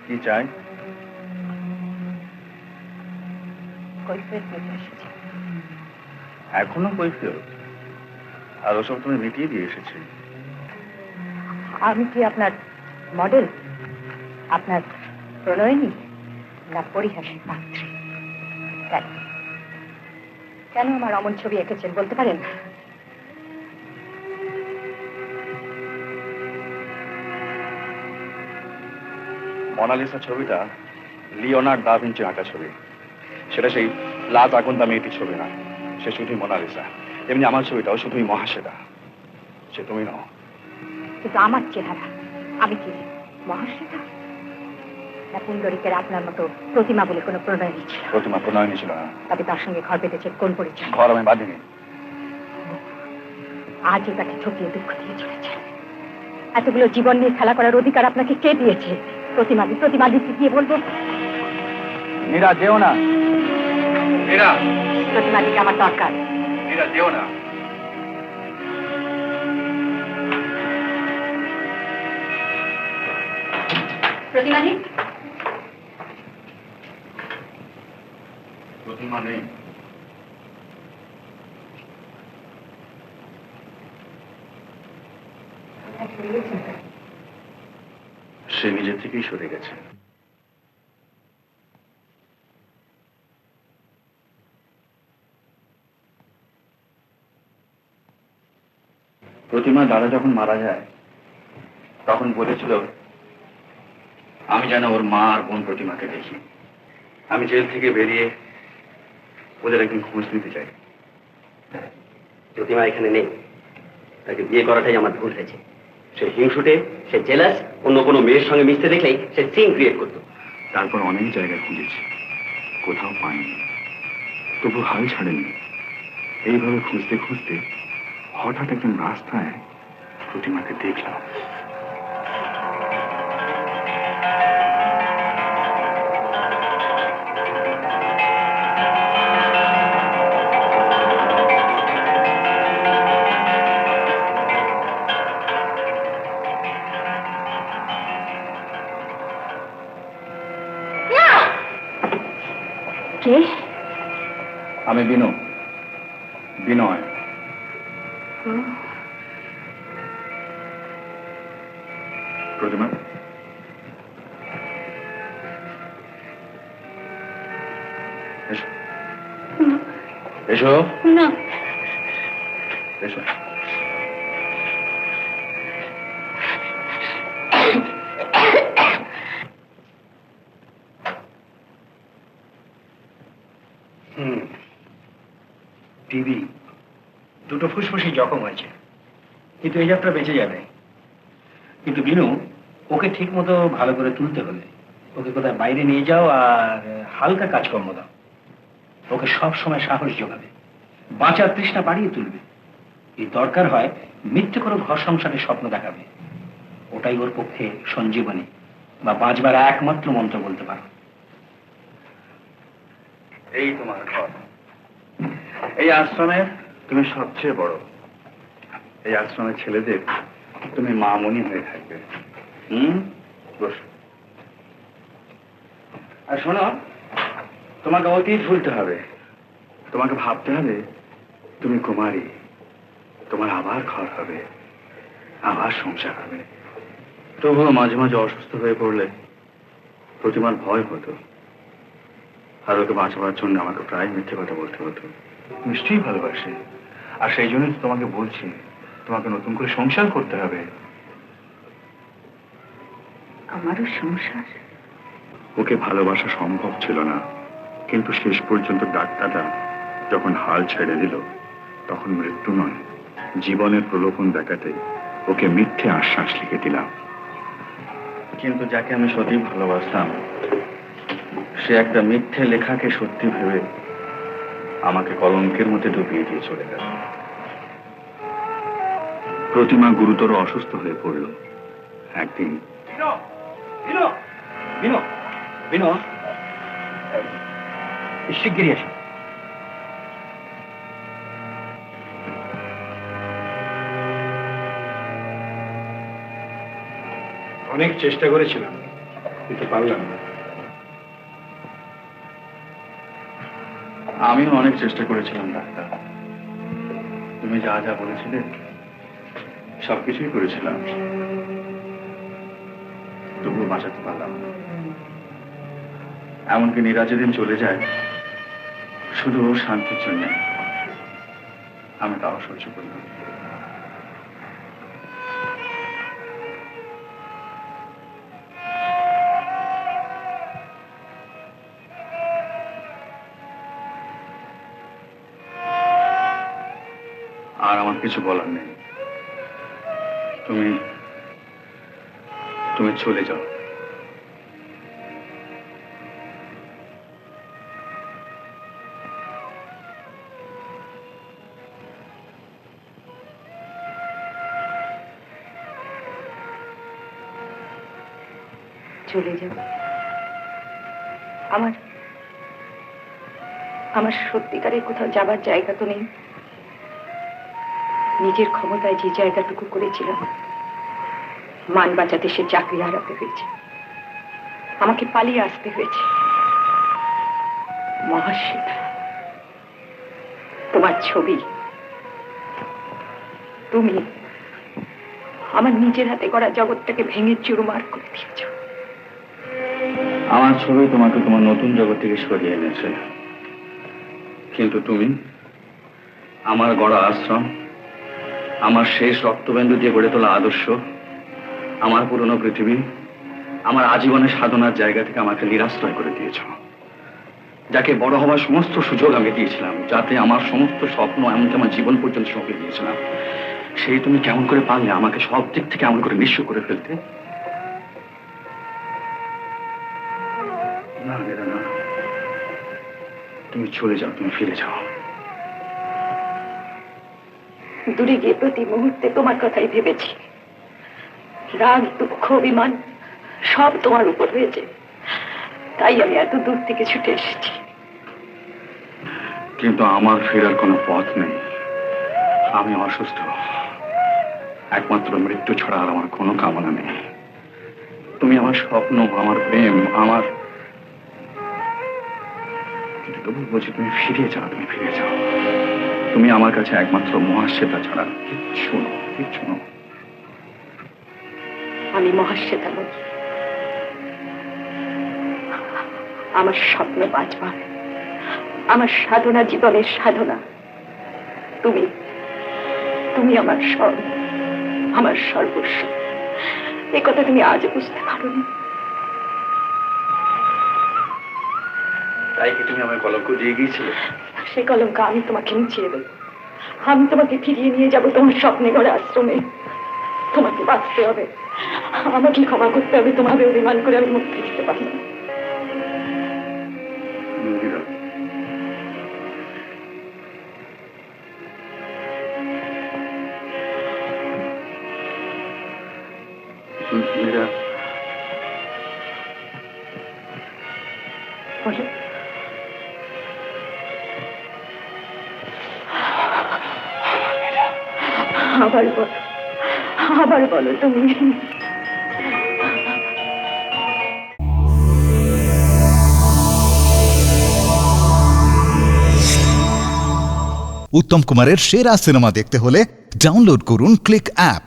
কি চাই? কৈফিয়ত নিতে এসেছি। এখনো কৈফিয়ত? আর ওসব তুমি মিটিয়ে দিয়ে এসেছি। আমি কি আপনার মডেল, আপনার প্রণয়িনী, না পরিহাসের পাত্রী? কেন কেন আমার অমন ছবি এঁকেছেন বলতে পারেন? মোনালিসা ছবিটা লিওনার্দো দা ভিঞ্চির আঁকা ছবি। সেটা সেই লাল আগুনদা মেয়েটির ছবি না, সে শুধুই মোনালিসা। এমনি আমার ছবিটাও শুধুই মহাশ্বেতা, সে তুমি নও। কিন্তু আমার চেহারা, আমি কি মহাশ্বেতা? না পুণ্ডরিকের আপনার মতো প্রতিমা বলে কোনো প্রণয়নী ছিল? প্রতিমা প্রণয়নী ছিল না। তবে তার সঙ্গে ঘর বেঁধেছে কোন পরিচয়? ঘর আমি বাঁধিনি। আজও তাকে ঠকিয়ে দুঃখ দিয়ে চলেছে। এতগুলো জীবন নিয়ে খেলা করার অধিকার আপনাকে কে দিয়েছে? প্রতিমাদিকে গিয়ে বলবো? মীরা, যেও না। মীরা, প্রতিমাদিকে আমার দরকার। মীরা, যেও না। প্রতিমাদি? প্রতিমা নেই। সে নিজে থেকেই সরে গেছে। প্রতিমা দাদা যখন মারা যায় তখন বলেছিল আমি যেন ওর মা আর বোন প্রতিমাকে দেখি। আমি জেল থেকে বেরিয়ে ওদের একদিন খোঁজ নিতে চাই। প্রতিমা এখানে নেই, তাকে বিয়ে করাটাই আমার ভুল হয়েছে। সে হিংসুটে, সে জেলাস, অন্য কোনো মেয়ের সঙ্গে মিশতে দেখলেই সে সিন ক্রিয়েট করতো। তারপর অনেক জায়গায় খুঁজেছি, কোথাও পাইনি, তবু হাল ছাড়েনি। এইভাবে খুঁজতে খুঁজতে হঠাৎ একদিন রাস্তায় প্রতিমাকে দেখলাম। কে? আমি বিনয়। প্রতিমা, এসো এসো না। এসো। টিভি, দুটো ফুসফুসি জখম হয়েছে, কিন্তু এই যাত্রা বেঁচে যাবে। কিন্তু বিনু, ওকে ঠিক মতো ভালো করে তুলতে হলে ওকে কোথায় বাইরে নিয়ে যাও আর হালকা কাজকর্ম দাও। ওকে সব সময় সাহস যোগাবে, বাঁচার তৃষ্ণা বাড়িয়ে তুলবে। এই দরকার হয় মিথ্যে করে ঘর সংসারের স্বপ্ন দেখাবে। ওটাই ওর পক্ষে সঞ্জীবনী বা বাঁচবার একমাত্র মন্ত্র বলতে পারো। এই তোমার ঘর, এই আশ্রমে তুমি সবচেয়ে বড়। এই আশ্রমের ছেলেদের তুমি মামনি হয়ে থাকবে। বস। আর শোনো, তোমাকে অতীত ভুলতে হবে। তোমাকে ভাবতে হবে তুমি কুমারী, তোমার আবার ঘর হবে, আবার সংসার হবে। তবুও মাঝে মাঝে অসুস্থ হয়ে পড়লে প্রতিমার ভয় হতো, আর ওকে বাঁচাবার জন্য আমাকে প্রায় মিথ্যে কথা বলতে হতো। নিশ্চয়ই ভালোবাসে, আর সেই জন্যই তোমাকে বলছি তোমাকে নতুন করে সংসার করতে হবে। আমারও সংসার? ওকে ভালোবাসা সম্ভব ছিল না, কিন্তু শেষ পর্যন্ত ডাক্তাররা যখন হাল ছেড়ে দিল তখন মৃত্যু নয়, জীবনের প্রলোভন দেখাতে ওকে মিথ্যে আশ্বাস লিখে দিলাম। কিন্তু যাকে আমি সত্যি ভালোবাসতাম সে একটা মিথ্যে লেখাকে সত্যি ভেবে আমাকে কলঙ্কের মধ্যে ডুবিয়ে দিয়ে চলে গেল। প্রতিমা গুরুতর অসুস্থ হয়ে পড়ল। একদিন শিগগিরই এসো। অনেক চেষ্টা করেছিলাম কিন্তু পারলাম না। আমিও অনেক চেষ্টা করেছিলাম ডাক্তার, তুমি যা যা বলেছিলে সবকিছুই করেছিলাম, তবুও বাঁচাতে পারলাম না। এমনকি নীরা যেদিন চলে যায় শুধু ওর শান্তির জন্য, আমি তাও সহ্য করলাম। আর আমার কিছু বলার নেই, তুমি তুমি চলে যাও। চলে যাব? আমার আমার সত্যিকারের কোথাও যাবার জায়গা তো নেই। নিজের ক্ষমতায় যে জায়গাটুকু করেছিলাম, মান বাঁচাতে সে চাকরি হারাতে হয়েছে, আমাকে পালিয়ে আসতে হয়েছে। মহাশ্বেতা, তোমার ছবি, তুমি আমার নিজের হাতে গড়া জগৎটাকে ভেঙে চুরমার করে দিয়েছ। আমার ছবি তোমাকে তোমার নতুন জগৎ থেকে সরিয়ে এনেছে, কিন্তু তুমি আমার গড়া আশ্রম, আমার শেষ রক্তবিন্দু দিয়ে গড়ে তোলা আদর্শ, আমার পুরনো পৃথিবী, আমার আজীবনের সাধনার জায়গা থেকে আমাকে নিরাশ্রয় করে দিয়েছ। যাকে বড় হওয়ার সমস্ত সুযোগ আমি দিয়েছিলাম, যাতে আমার সমস্ত স্বপ্ন, এমনকি আমার জীবন পর্যন্ত সঁপে দিয়েছিলাম, সেই তুমি কেমন করে পারলে আমাকে সব দিক থেকে এমন করে নিঃস্ব করে ফেলতে? না নীরা, না, তুমি চলে যাও, তুমি ফিরে যাও। দূরে গিয়ে প্রতি মুহূর্তে তোমার কথাই ভেবেছি। রাগ, দুঃখ, অভিমান সব তোমার উপর হয়েছে, তাই আমি এত দূর থেকে ছুটে এসেছি। কিন্তু আমার ফেরার কোনো পথ নেই, আমি অসুস্থ, একমাত্র মৃত্যু ছাড়া আর আমার কোনো কামনা নেই। তুমি আমার স্বপ্ন, আমার প্রেম, আমার, তবু বলছি তুমি ফিরে যাও, তুমি ফিরে যাও। তুমি আমার কাছে একমাত্র মহাশ্বেতা ছাড়া কিচ্ছু নও, কিচ্ছু নও। আমি মহাশ্বেতা নই, আমার স্বপ্ন বাঁচবার, আমার সাধনা জীবনের সাধনা তুমি। তুমি আমার সব, আমার সর্বস্ব। এ কথা তুমি আজও বুঝতে পারোনি। তাই কি তুমি আমার কলঙ্ক দিয়ে গিয়েছিলে? সে কলঙ্ক আমি তোমাকে মুছিয়ে দেব। আমি তোমাকে ফিরিয়ে নিয়ে যাব তোমার স্বপ্নে গড়ে আশ্রমে। তোমাকে বাঁচতে হবে, আমাকে ক্ষমা করতে হবে। তোমাকে অভিমান করে আমি মুক্তি দিতে পারি না। নীরা, বলো, আবার বলো, আবার বলো তুমি। উত্তম কুমারের সেরা সিনেমা দেখতে হলে ডাউনলোড করুন ক্লিক অ্যাপ।